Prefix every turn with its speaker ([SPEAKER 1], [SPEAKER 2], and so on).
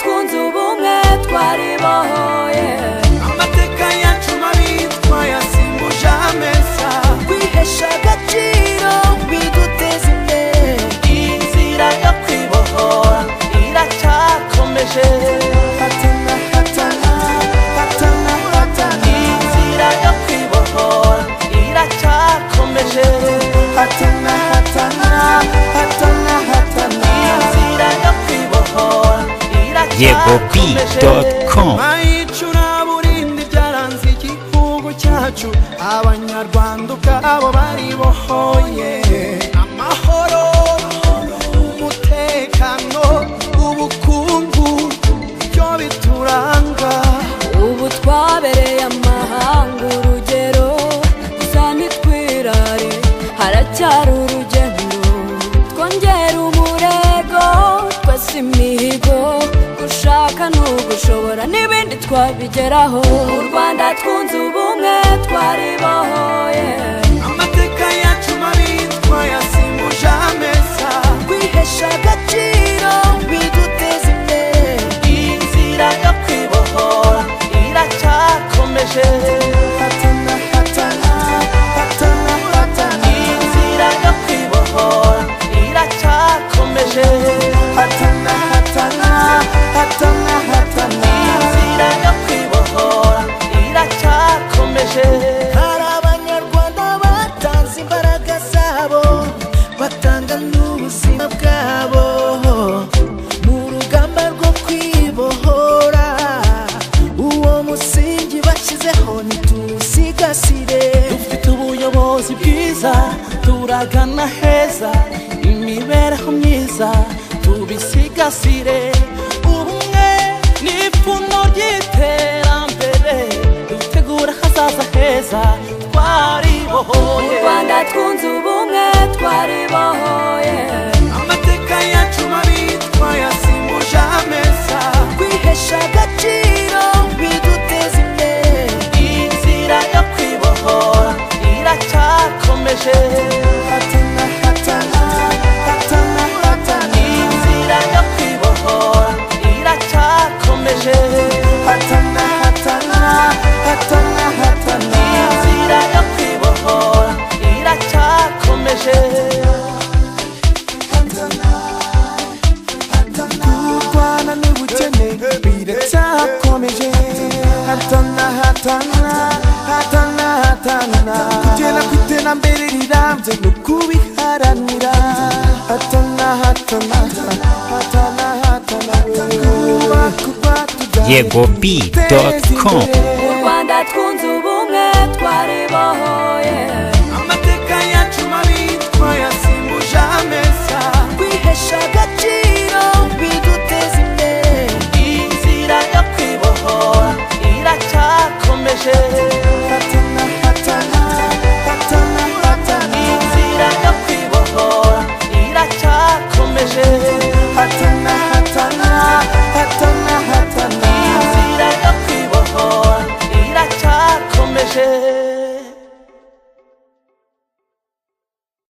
[SPEAKER 1] twunze ubumwe twaribohoye
[SPEAKER 2] amateka yacu mabi twayasimbuje ameza
[SPEAKER 1] kwihesha agaciro biduteza imbere
[SPEAKER 2] inzira yo kwibohora iracyakomeje
[SPEAKER 1] hatana hatana hatana hatana
[SPEAKER 2] inzira yo kwibohora iracyakomeje
[SPEAKER 1] hatana hatana hatana hatana
[SPEAKER 2] inzira yo kwibohora
[SPEAKER 3] YegoB.com.
[SPEAKER 2] icuraburindi byaranze igihugu cyacu abanyarwanda ubwabo baribohoye amahoro umutekano ubukungu byo bituranga
[SPEAKER 1] ubu twabereye amahanga urugero gusa ntitwirare haracyari urugendo twongera umurego twese imihigo gushaka n'ugushobora n'ibindi twabigeraho u Rwanda twunze ubumwe twaribohoye
[SPEAKER 2] amateka yacu mabi twayasimbuje ameza
[SPEAKER 1] kwihesha agaciro biduteza imbere
[SPEAKER 2] inzira yo kwibohora iracyakomeje
[SPEAKER 1] hatana hatana hatana hatana
[SPEAKER 2] inzira yo kwibohora iracyakomeje
[SPEAKER 1] hatana hatana hatana hatana
[SPEAKER 2] inzira yo kwibohora iracyakomeje
[SPEAKER 1] hari abanyarwanda batanze imbaraga zabo batanga n'ubuzima bwabo mu rugamba rwo kwibohora uwo musingi bashyizeho ntituwusigasire
[SPEAKER 2] dufite ubuyobozi bwiza turagana heza imibereho myiza tubisigasire ubumwe n'ipfundo ry'iterambere dutegura hazaza heza twaribohoye
[SPEAKER 1] u Rwanda twunze ubumwe twaribohoye
[SPEAKER 2] amateka yacu mabi twayasimbuje ameza
[SPEAKER 1] kwihesha agaciro biduteza imbere
[SPEAKER 2] inzira yo kwibohora iracyakomeje
[SPEAKER 1] hatana hatana hatana hatana
[SPEAKER 2] inzira yo kwibohora iracyakomeje
[SPEAKER 1] hatana hatana hatana hatana
[SPEAKER 2] inzira yo kwibohora iracyakomeje
[SPEAKER 1] kurwana n'ubukene biracyakomeje hatana hatana hatana hatana kugera ku iterambere rirambye no kubiharanira hatana hatana hatana hatana kubaka urwatubyaye
[SPEAKER 3] YegoB.com.